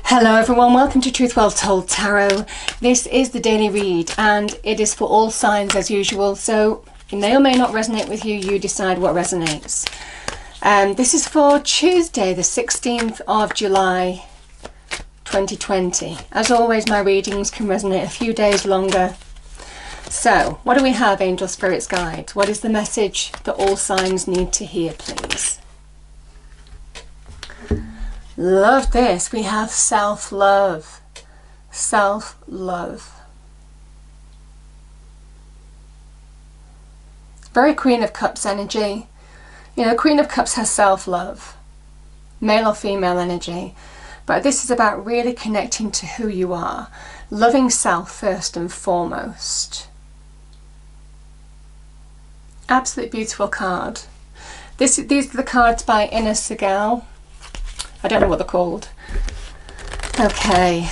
Hello everyone, welcome to Truth Well Told Tarot. This is the daily read and it is for all signs as usual, so it may or may not resonate with you, you decide what resonates. This is for Tuesday the 16th of July 2020. As always, my readings can resonate a few days longer. So, what do we have, Angel Spirits Guides? What is the message that all signs need to hear, please? Love this. We have self-love. Self-love. Very Queen of Cups energy. You know, Queen of Cups has self-love. Male or female energy. But this is about really connecting to who you are. Loving self first and foremost. Absolutely beautiful card. These are the cards by Inner Segal. I don't know what they're called. Okay.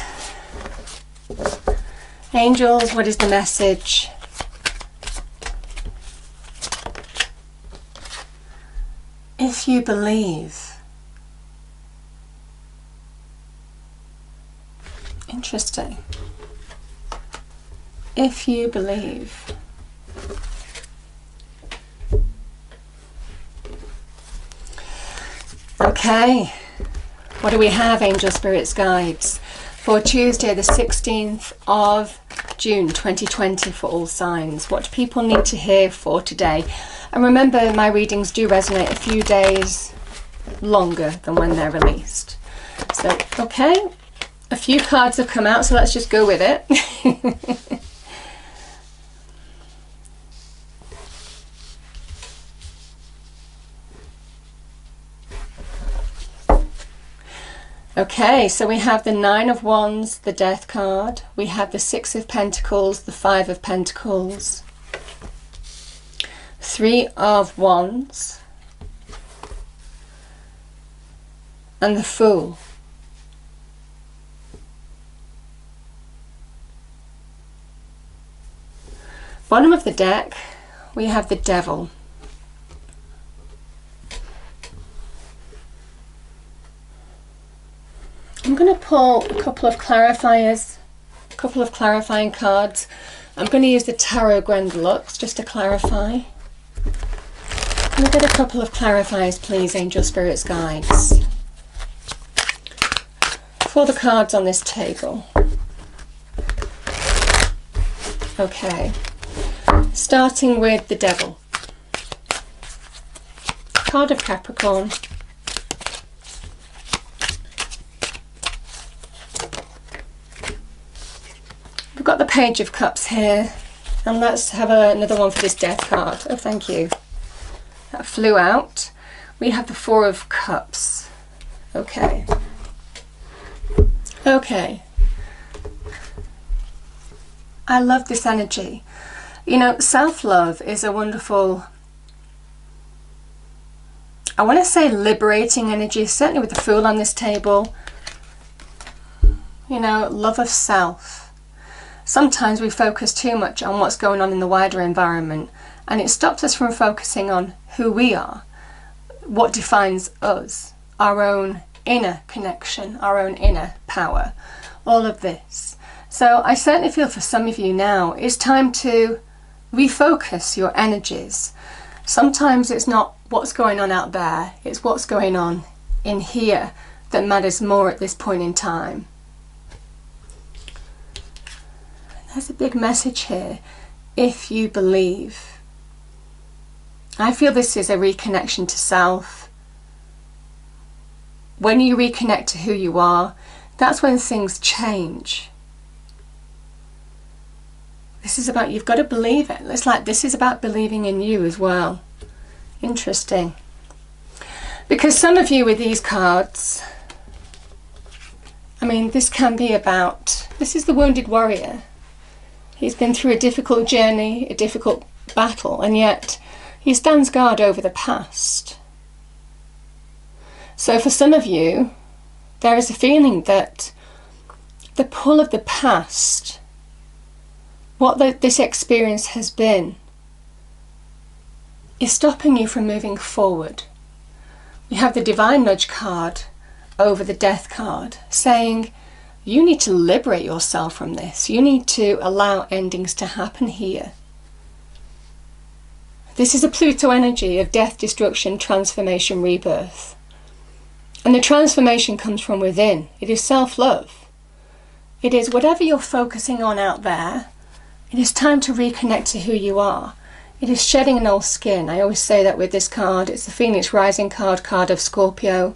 Angels, what is the message? If you believe. Interesting. If you believe. Okay. What do we have, Angel Spirits Guides, for Tuesday the 16th of June 2020 for all signs? What do people need to hear for today? And remember, my readings do resonate a few days longer than when they're released. So, okay, a few cards have come out, so let's just go with it. Okay, so we have the Nine of Wands, the Death card. We have the Six of Pentacles, the Five of Pentacles. Three of Wands. And the Fool. Bottom of the deck, we have the Devil. I'm going to pull a couple of clarifiers, a couple of clarifying cards. I'm going to use the Tarot Grand Deluxe just to clarify. Can I get a couple of clarifiers, please, Angel Spirits Guides, for the cards on this table? Okay, starting with the Devil. Card of Capricorn. We've got the Page of Cups here, and let's have another one for this Death card. Oh, thank you. That flew out. We have the Four of Cups. Okay. Okay. I love this energy. You know, self-love is a wonderful, I want to say liberating energy, certainly with the Fool on this table. You know, love of self. Sometimes we focus too much on what's going on in the wider environment, and it stops us from focusing on who we are, what defines us, our own inner connection, our own inner power, all of this. So I certainly feel for some of you now, it's time to refocus your energies. Sometimes it's not what's going on out there, it's what's going on in here that matters more at this point in time. There's a big message here. If you believe. I feel this is a reconnection to self. When you reconnect to who you are, that's when things change. This is about, you've got to believe it. It's like this is about believing in you as well. Interesting. Because some of you with these cards, I mean, this can be about, this is the Wounded Warrior. He's been through a difficult journey, a difficult battle, and yet he stands guard over the past. So for some of you, there is a feeling that the pull of the past, what this experience has been, is stopping you from moving forward. We have the Divine Nudge card over the Death card, saying, you need to liberate yourself from this. You need to allow endings to happen here. This is a Pluto energy of death, destruction, transformation, rebirth. And the transformation comes from within. It is self-love. It is whatever you're focusing on out there, it is time to reconnect to who you are. It is shedding an old skin. I always say that with this card. It's the Phoenix Rising card of Scorpio.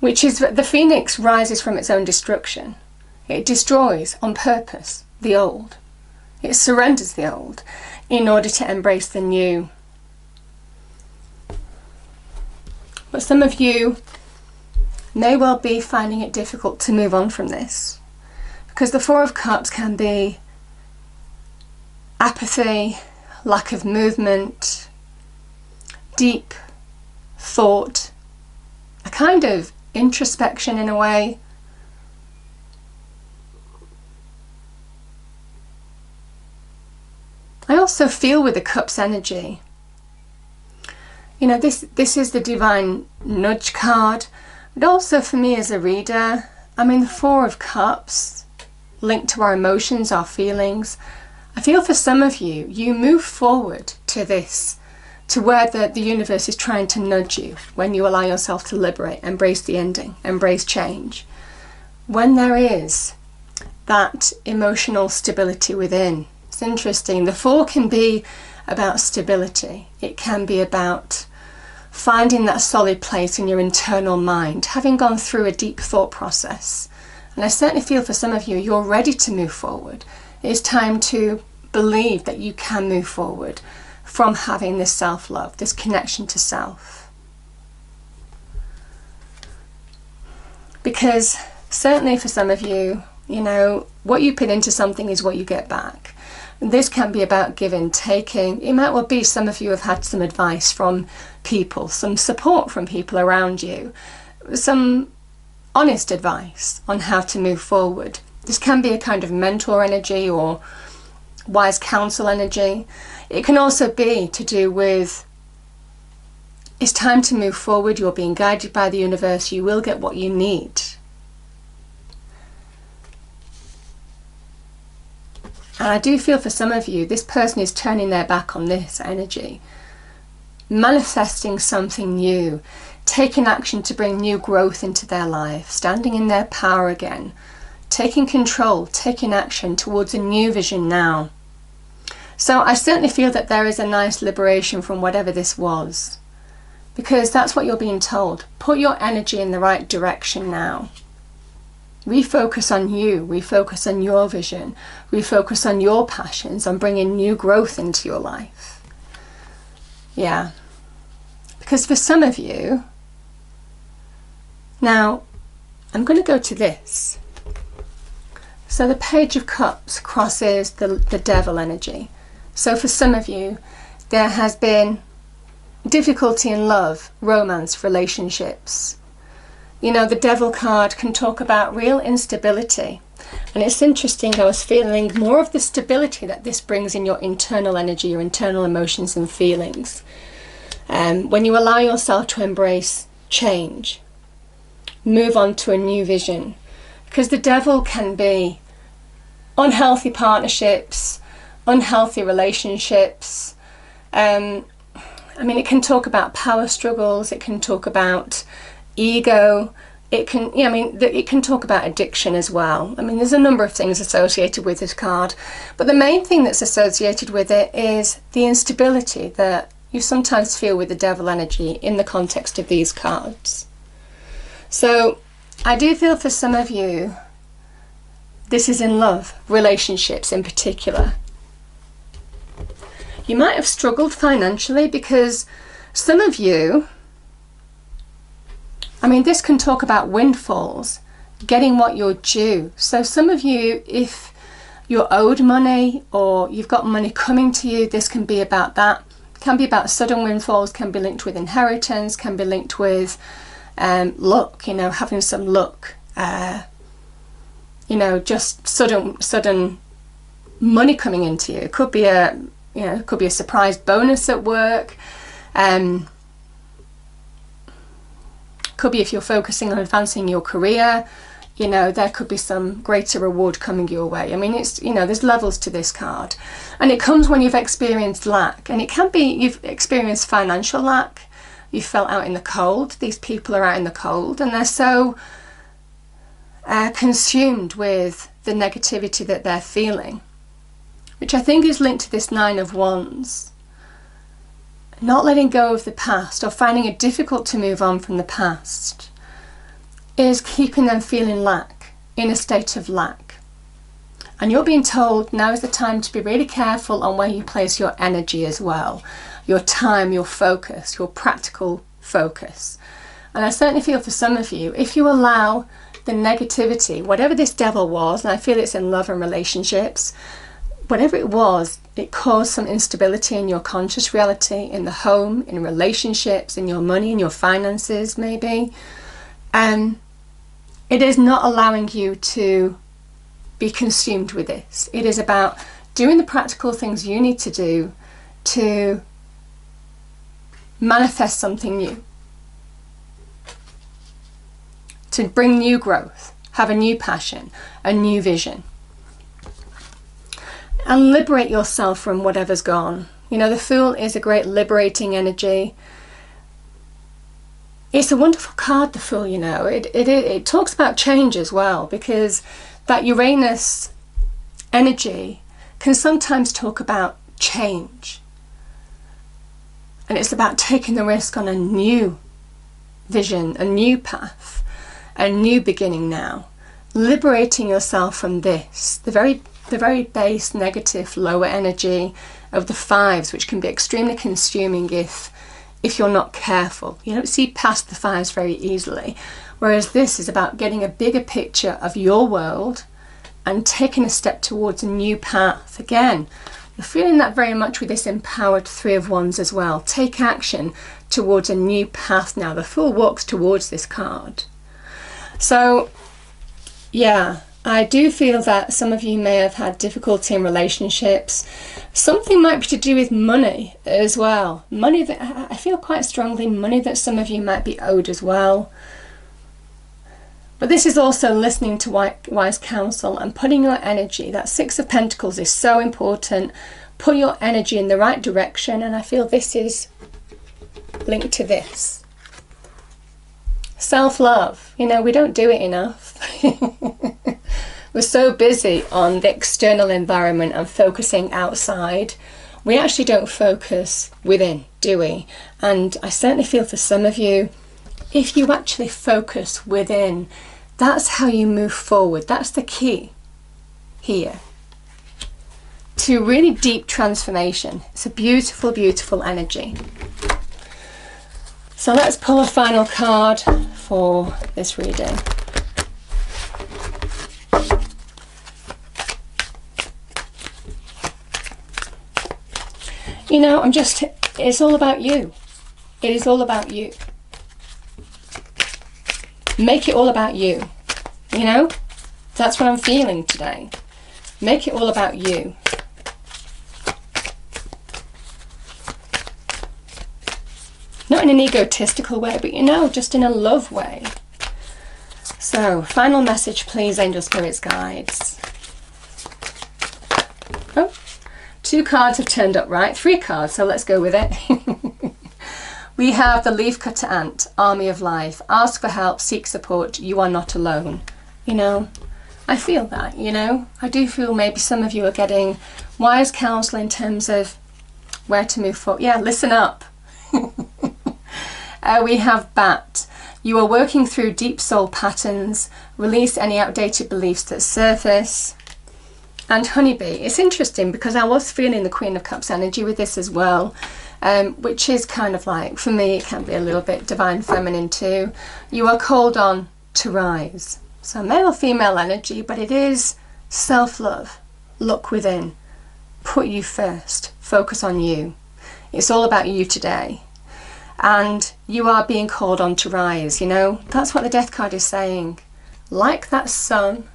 Which is that the Phoenix rises from its own destruction. It destroys on purpose the old. It surrenders the old in order to embrace the new. But some of you may well be finding it difficult to move on from this, because the Four of Cups can be apathy, lack of movement, deep thought, a kind of introspection in a way. I also feel with the Cups energy, you know, this is the Divine Nudge card, but also for me as a reader, I mean, the Four of Cups linked to our emotions, our feelings. I feel for some of you, you move forward to this, to where the universe is trying to nudge you when you allow yourself to liberate, embrace the ending, embrace change. When there is that emotional stability within. It's interesting. The Four can be about stability. It can be about finding that solid place in your internal mind, having gone through a deep thought process. And I certainly feel for some of you, you're ready to move forward. It's time to believe that you can move forward from having this self-love, this connection to self. Because certainly for some of you, you know, what you put into something is what you get back. This can be about giving, taking. It might well be some of you have had some advice from people, some support from people around you, some honest advice on how to move forward. This can be a kind of mentor energy or wise counsel energy. It can also be to do with, it's time to move forward, you're being guided by the universe, you will get what you need. And I do feel for some of you, this person is turning their back on this energy, manifesting something new, taking action to bring new growth into their life, standing in their power again, taking control, taking action towards a new vision now. So I certainly feel that there is a nice liberation from whatever this was, because that's what you're being told. Put your energy in the right direction now. Refocus on you, refocus on your vision, refocus on your passions, on bringing new growth into your life. Yeah, because for some of you, now I'm going to go to this. So the Page of Cups crosses the Devil energy. So for some of you, there has been difficulty in love, romance, relationships. You know, the Devil card can talk about real instability. And it's interesting, I was feeling more of the stability that this brings in your internal energy, your internal emotions and feelings. When you allow yourself to embrace change, move on to a new vision. Because the Devil can be unhealthy partnerships, unhealthy relationships. I mean, it can talk about power struggles, it can talk about ego, it can, yeah, I mean, it can talk about addiction as well. I mean, there's a number of things associated with this card, but the main thing that's associated with it is the instability that you sometimes feel with the Devil energy in the context of these cards. So I do feel for some of you, this is in love, relationships in particular. You might have struggled financially because some of you, I mean, this can talk about windfalls, getting what you're due. So some of you, if you're owed money or you've got money coming to you, this can be about that. It can be about sudden windfalls, can be linked with inheritance, can be linked with luck, you know, having some luck. You know, just sudden money coming into you. It could be a, you know, it could be a surprise bonus at work. Could be if you're focusing on advancing your career, you know, there could be some greater reward coming your way. I mean, it's, you know, there's levels to this card. And it comes when you've experienced lack. And it can be you've experienced financial lack. You felt out in the cold. These people are out in the cold and they're so consumed with the negativity that they're feeling, which I think is linked to this Nine of Wands. Not letting go of the past or finding it difficult to move on from the past is keeping them feeling lack, in a state of lack. And you're being told now is the time to be really careful on where you place your energy as well, your time, your focus, your practical focus. And I certainly feel for some of you, if you allow the negativity, whatever this devil was, and I feel it's in love and relationships, whatever it was, it caused some instability in your conscious reality, in the home, in relationships, in your money, in your finances maybe. It is not allowing you to be consumed with this. It is about doing the practical things you need to do to manifest something new, to bring new growth, have a new passion, a new vision. And liberate yourself from whatever's gone. You know, the Fool is a great liberating energy. It's a wonderful card, the Fool, you know. It talks about change as well, because that Uranus energy can sometimes talk about change. And it's about taking the risk on a new vision, a new path, a new beginning now. Liberating yourself from this, the very base, negative, lower energy of the fives, which can be extremely consuming if you're not careful. You don't see past the fives very easily. Whereas this is about getting a bigger picture of your world and taking a step towards a new path. Again, you're feeling that very much with this empowered Three of Wands as well. Take action towards a new path now. The Fool walks towards this card. So, yeah, I do feel that some of you may have had difficulty in relationships. Something might be to do with money as well. Money that, I feel quite strongly, money that some of you might be owed as well. But this is also listening to wise counsel and putting your energy. That Six of Pentacles is so important. Put your energy in the right direction, and I feel this is linked to this. Self-love. You know, we don't do it enough. We're so busy on the external environment and focusing outside. We actually don't focus within, do we? And I certainly feel for some of you, if you actually focus within, that's how you move forward. That's the key here to really deep transformation. It's a beautiful, beautiful energy. So let's pull a final card for this reading. You know, it's all about you. It is all about you. Make it all about you. You know, that's what I'm feeling today. Make it all about you. Not in an egotistical way, but you know, just in a love way. So, final message, please, angel spirits, guides. Oh. 2 cards have turned up right, 3 cards, so let's go with it. We have the Leafcutter Ant, Army of Life. Ask for help, seek support, you are not alone. You know, I feel that, you know. I do feel maybe some of you are getting wise counsel in terms of where to move forward. Yeah, listen up. We have Bat. You are working through deep soul patterns. Release any outdated beliefs that surface. And Honeybee. It's interesting because I was feeling the Queen of Cups energy with this as well, which is kind of like, for me, it can be a little bit divine feminine too. You are called on to rise. So male or female energy, but it is self-love. Look within. Put you first. Focus on you. It's all about you today. And you are being called on to rise, you know. That's what the Death card is saying. Like that sun,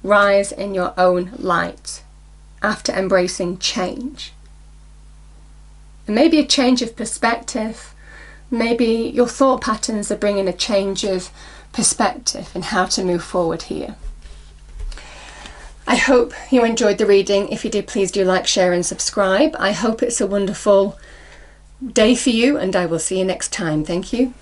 rise in your own light after embracing change. And maybe a change of perspective. Maybe your thought patterns are bringing a change of perspective in how to move forward here. I hope you enjoyed the reading. If you did, please do like, share and subscribe. I hope it's a wonderful day for you, and I will see you next time. Thank you.